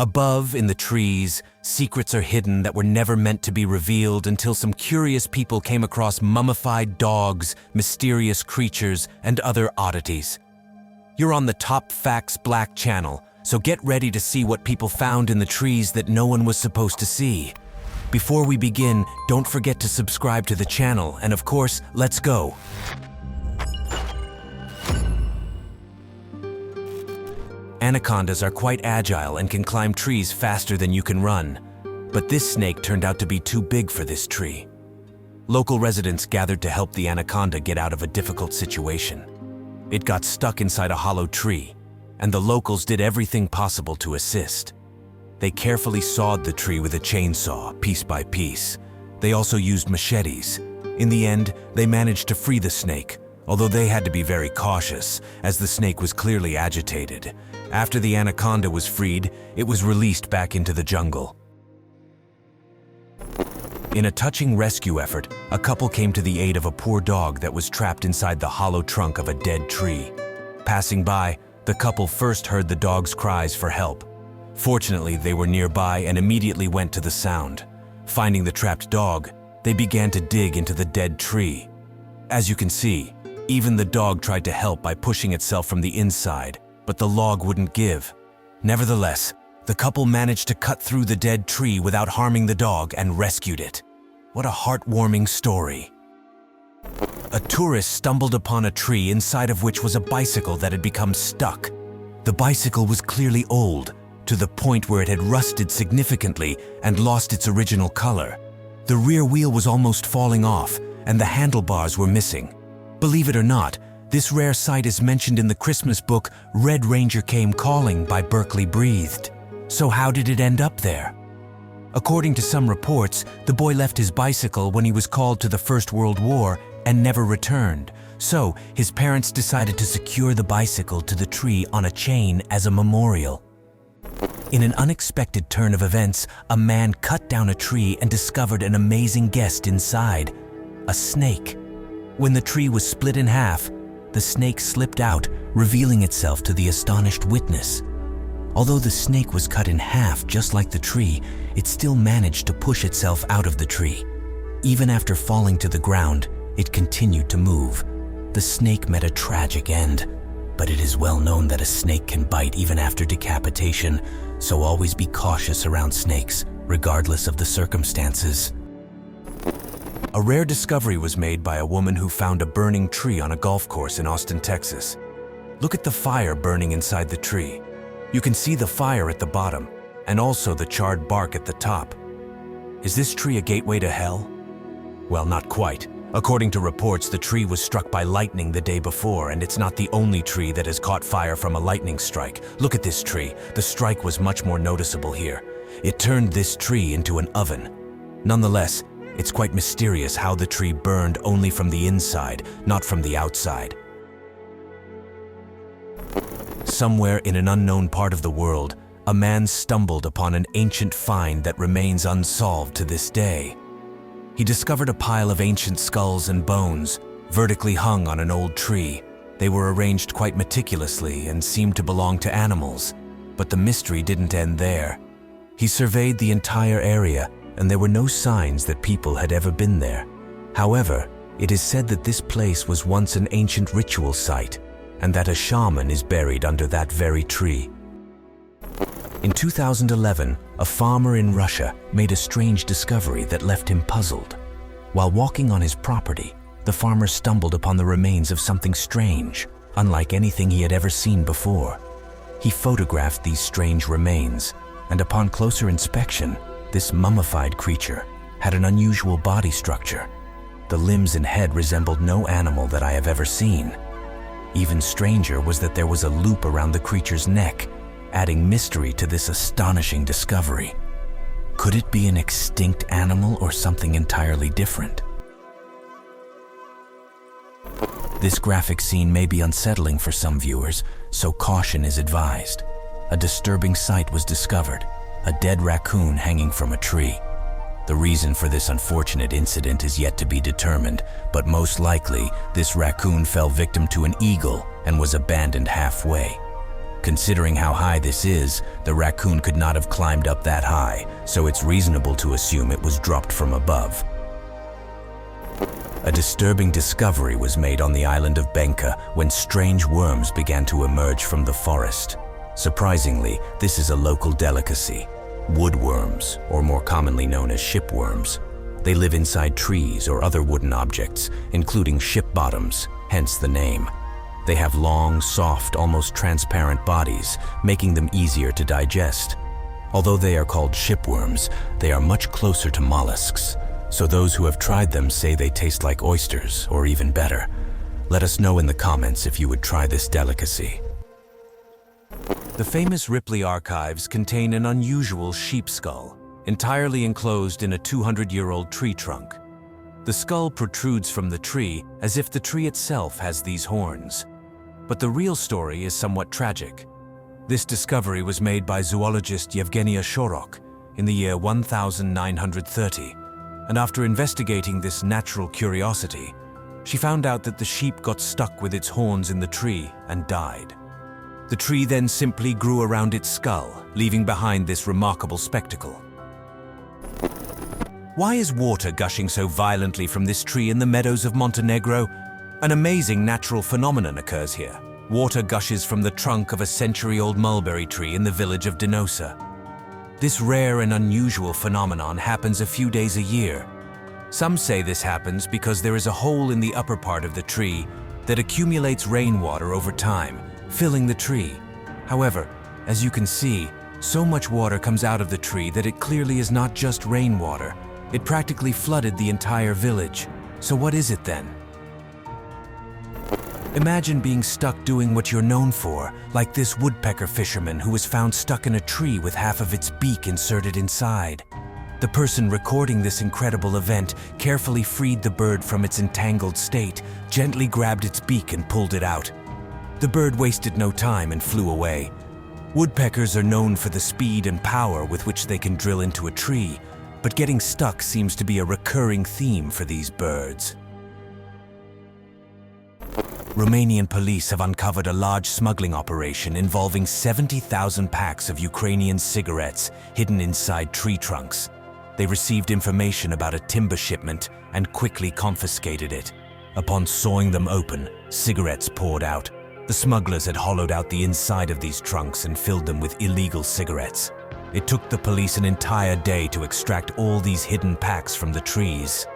Above, in the trees, secrets are hidden that were never meant to be revealed until some curious people came across mummified dogs, mysterious creatures, and other oddities. You're on the TopFacts BLACK channel, so get ready to see what people found in the trees that no one was supposed to see. Before we begin, don't forget to subscribe to the channel, and of course, let's go. Anacondas are quite agile and can climb trees faster than you can run. But this snake turned out to be too big for this tree. Local residents gathered to help the anaconda get out of a difficult situation. It got stuck inside a hollow tree, and the locals did everything possible to assist. They carefully sawed the tree with a chainsaw, piece by piece. They also used machetes. In the end, they managed to free the snake, although they had to be very cautious, as the snake was clearly agitated. After the anaconda was freed, it was released back into the jungle. In a touching rescue effort, a couple came to the aid of a poor dog that was trapped inside the hollow trunk of a dead tree. Passing by, the couple first heard the dog's cries for help. Fortunately, they were nearby and immediately went to the sound. Finding the trapped dog, they began to dig into the dead tree. As you can see, even the dog tried to help by pushing itself from the inside, but the log wouldn't give. Nevertheless, the couple managed to cut through the dead tree without harming the dog and rescued it. What a heartwarming story. A tourist stumbled upon a tree inside of which was a bicycle that had become stuck. The bicycle was clearly old, to the point where it had rusted significantly and lost its original color. The rear wheel was almost falling off, and the handlebars were missing. Believe it or not, this rare sight is mentioned in the Christmas book Red Ranger Came Calling by Berkeley Breathed. So how did it end up there? According to some reports, the boy left his bicycle when he was called to the First World War and never returned. So his parents decided to secure the bicycle to the tree on a chain as a memorial. In an unexpected turn of events, a man cut down a tree and discovered an amazing guest inside, a snake. When the tree was split in half, the snake slipped out, revealing itself to the astonished witness. Although the snake was cut in half just like the tree, it still managed to push itself out of the tree. Even after falling to the ground, it continued to move. The snake met a tragic end, but it is well known that a snake can bite even after decapitation, so always be cautious around snakes, regardless of the circumstances. A rare discovery was made by a woman who found a burning tree on a golf course in Austin, Texas. Look at the fire burning inside the tree. You can see the fire at the bottom, and also the charred bark at the top. Is this tree a gateway to hell? Well, not quite. According to reports, the tree was struck by lightning the day before, and it's not the only tree that has caught fire from a lightning strike. Look at this tree. The strike was much more noticeable here. It turned this tree into an oven. Nonetheless, it's quite mysterious how the tree burned only from the inside, not from the outside. Somewhere in an unknown part of the world, a man stumbled upon an ancient find that remains unsolved to this day. He discovered a pile of ancient skulls and bones, vertically hung on an old tree. They were arranged quite meticulously and seemed to belong to animals, but the mystery didn't end there. He surveyed the entire area, and there were no signs that people had ever been there. However, it is said that this place was once an ancient ritual site, and that a shaman is buried under that very tree. In 2011, a farmer in Russia made a strange discovery that left him puzzled. While walking on his property, the farmer stumbled upon the remains of something strange, unlike anything he had ever seen before. He photographed these strange remains, and upon closer inspection, this mummified creature had an unusual body structure. The limbs and head resembled no animal that I have ever seen. Even stranger was that there was a loop around the creature's neck, adding mystery to this astonishing discovery. Could it be an extinct animal or something entirely different? This graphic scene may be unsettling for some viewers, so caution is advised. A disturbing sight was discovered, a dead raccoon hanging from a tree. The reason for this unfortunate incident is yet to be determined, but most likely, this raccoon fell victim to an eagle and was abandoned halfway. Considering how high this is, the raccoon could not have climbed up that high, so it's reasonable to assume it was dropped from above. A disturbing discovery was made on the island of Benka when strange worms began to emerge from the forest. Surprisingly, this is a local delicacy. Woodworms, or more commonly known as shipworms. They live inside trees or other wooden objects, including ship bottoms, hence the name. They have long, soft, almost transparent bodies, making them easier to digest. Although they are called shipworms, they are much closer to mollusks, so those who have tried them say they taste like oysters, or even better. Let us know in the comments if you would try this delicacy. The famous Ripley archives contain an unusual sheep skull, entirely enclosed in a 200-year-old tree trunk. The skull protrudes from the tree as if the tree itself has these horns. But the real story is somewhat tragic. This discovery was made by zoologist Yevgenia Shorok in the year 1930, and after investigating this natural curiosity, she found out that the sheep got stuck with its horns in the tree and died. The tree then simply grew around its skull, leaving behind this remarkable spectacle. Why is water gushing so violently from this tree in the meadows of Montenegro? An amazing natural phenomenon occurs here. Water gushes from the trunk of a century-old mulberry tree in the village of Denosa. This rare and unusual phenomenon happens a few days a year. Some say this happens because there is a hole in the upper part of the tree that accumulates rainwater over time, filling the tree. However, as you can see, so much water comes out of the tree that it clearly is not just rainwater. It practically flooded the entire village. So what is it then? Imagine being stuck doing what you're known for, like this woodpecker fisherman who was found stuck in a tree with half of its beak inserted inside. The person recording this incredible event carefully freed the bird from its entangled state, gently grabbed its beak and pulled it out. The bird wasted no time and flew away. Woodpeckers are known for the speed and power with which they can drill into a tree, but getting stuck seems to be a recurring theme for these birds. Romanian police have uncovered a large smuggling operation involving 70,000 packs of Ukrainian cigarettes hidden inside tree trunks. They received information about a timber shipment and quickly confiscated it. Upon sawing them open, cigarettes poured out. The smugglers had hollowed out the inside of these trunks and filled them with illegal cigarettes. It took the police an entire day to extract all these hidden packs from the trees.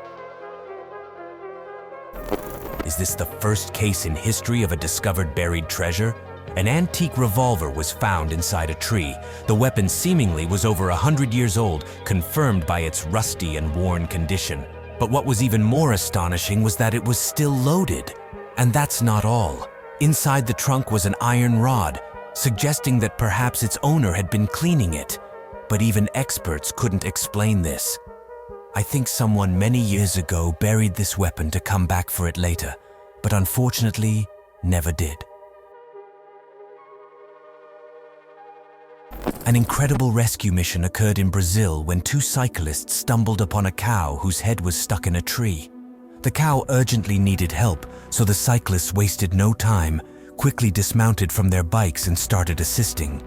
Is this the first case in history of a discovered buried treasure? An antique revolver was found inside a tree. The weapon seemingly was over 100 years old, confirmed by its rusty and worn condition. But what was even more astonishing was that it was still loaded. And that's not all. Inside the trunk was an iron rod, suggesting that perhaps its owner had been cleaning it. But even experts couldn't explain this. I think someone many years ago buried this weapon to come back for it later, but unfortunately, never did. An incredible rescue mission occurred in Brazil when two cyclists stumbled upon a cow whose head was stuck in a tree. The cow urgently needed help, so the cyclists wasted no time, quickly dismounted from their bikes and started assisting.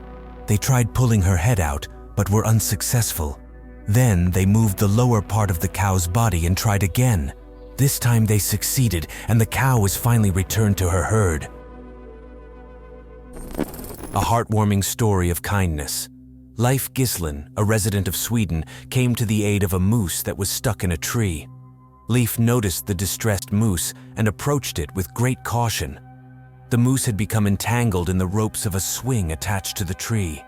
They tried pulling her head out, but were unsuccessful. Then they moved the lower part of the cow's body and tried again. This time they succeeded, and the cow was finally returned to her herd. A heartwarming story of kindness. Leif Gislin, a resident of Sweden, came to the aid of a moose that was stuck in a tree. Leif noticed the distressed moose and approached it with great caution. The moose had become entangled in the ropes of a swing attached to the tree.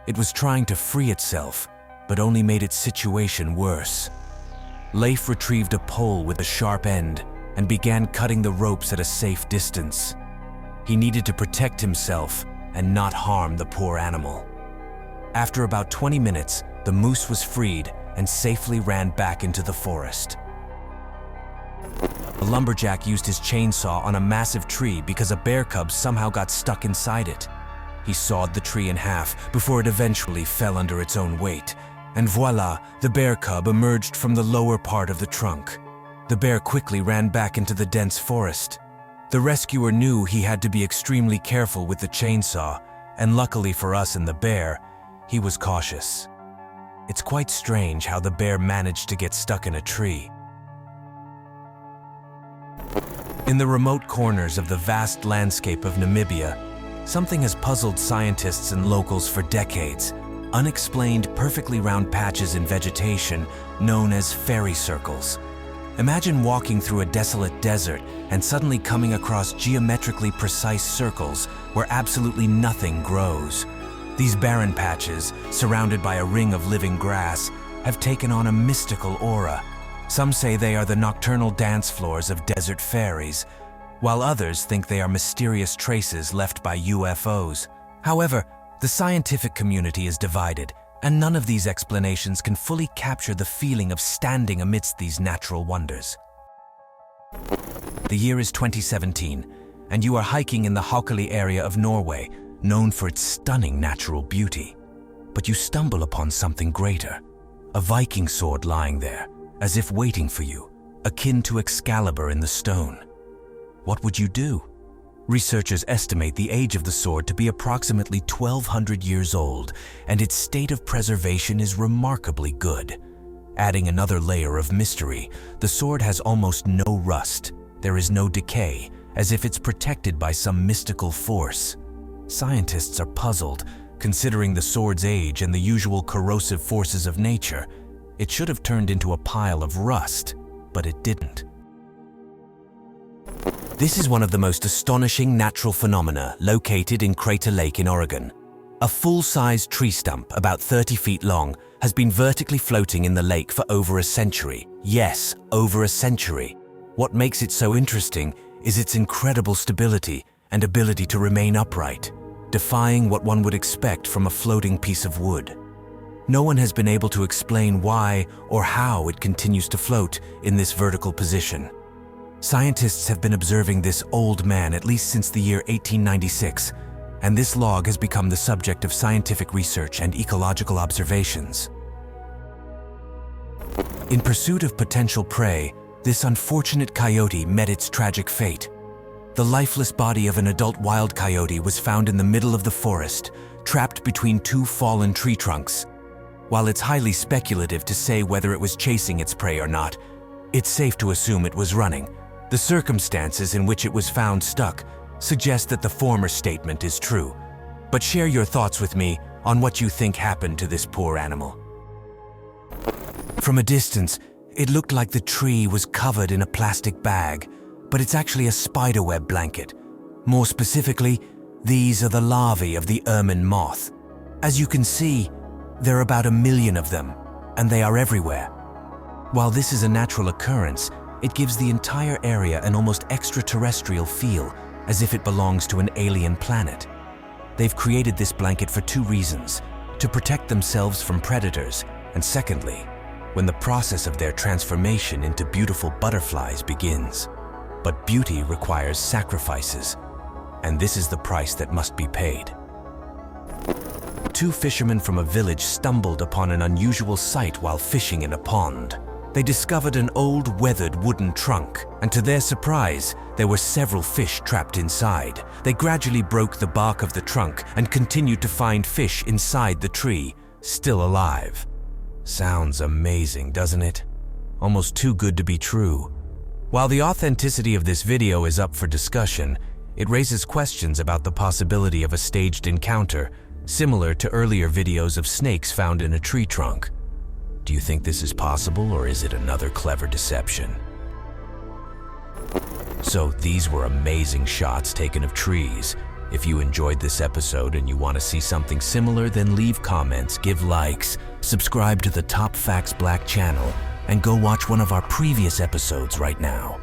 It was trying to free itself, but only made its situation worse. Leif retrieved a pole with a sharp end and began cutting the ropes at a safe distance. He needed to protect himself and not harm the poor animal. After about 20 minutes, the moose was freed and safely ran back into the forest. A lumberjack used his chainsaw on a massive tree because a bear cub somehow got stuck inside it. He sawed the tree in half before it eventually fell under its own weight. And voila, the bear cub emerged from the lower part of the trunk. The bear quickly ran back into the dense forest. The rescuer knew he had to be extremely careful with the chainsaw, and luckily for us and the bear, he was cautious. It's quite strange how the bear managed to get stuck in a tree. In the remote corners of the vast landscape of Namibia, something has puzzled scientists and locals for decades. Unexplained, perfectly round patches in vegetation known as fairy circles. Imagine walking through a desolate desert and suddenly coming across geometrically precise circles where absolutely nothing grows. These barren patches, surrounded by a ring of living grass, have taken on a mystical aura. Some say they are the nocturnal dance floors of desert fairies, while others think they are mysterious traces left by UFOs. However, the scientific community is divided, and none of these explanations can fully capture the feeling of standing amidst these natural wonders. The year is 2017, and you are hiking in the Haukeli area of Norway, known for its stunning natural beauty. But you stumble upon something greater, a Viking sword lying there, as if waiting for you, akin to Excalibur in the stone. What would you do? Researchers estimate the age of the sword to be approximately 1,200 years old, and its state of preservation is remarkably good. Adding another layer of mystery, the sword has almost no rust. There is no decay, as if it's protected by some mystical force. Scientists are puzzled, considering the sword's age and the usual corrosive forces of nature. It should have turned into a pile of rust, but it didn't. This is one of the most astonishing natural phenomena located in Crater Lake in Oregon. A full-size tree stump, about 30 feet long, has been vertically floating in the lake for over a century. Yes, over a century. What makes it so interesting is its incredible stability and ability to remain upright, defying what one would expect from a floating piece of wood. No one has been able to explain why or how it continues to float in this vertical position. Scientists have been observing this old man at least since the year 1896, and this log has become the subject of scientific research and ecological observations. In pursuit of potential prey, this unfortunate coyote met its tragic fate. The lifeless body of an adult wild coyote was found in the middle of the forest, trapped between two fallen tree trunks. While it's highly speculative to say whether it was chasing its prey or not, it's safe to assume it was running. The circumstances in which it was found stuck suggest that the former statement is true. But share your thoughts with me on what you think happened to this poor animal. From a distance, it looked like the tree was covered in a plastic bag, but it's actually a spiderweb blanket. More specifically, these are the larvae of the ermine moth. As you can see, there are about 1 million of them, and they are everywhere. While this is a natural occurrence, it gives the entire area an almost extraterrestrial feel, as if it belongs to an alien planet. They've created this blanket for 2 reasons: to protect themselves from predators, and secondly, when the process of their transformation into beautiful butterflies begins. But beauty requires sacrifices, and this is the price that must be paid. 2 fishermen from a village stumbled upon an unusual sight while fishing in a pond. They discovered an old, weathered wooden trunk, and to their surprise, there were several fish trapped inside. They gradually broke the bark of the trunk and continued to find fish inside the tree, still alive. Sounds amazing, doesn't it? Almost too good to be true. While the authenticity of this video is up for discussion, it raises questions about the possibility of a staged encounter, similar to earlier videos of snakes found in a tree trunk. Do you think this is possible, or is it another clever deception? So these were amazing shots taken of trees. If you enjoyed this episode and you want to see something similar, then leave comments, give likes, subscribe to the TopFacts BLACK channel, and go watch one of our previous episodes right now.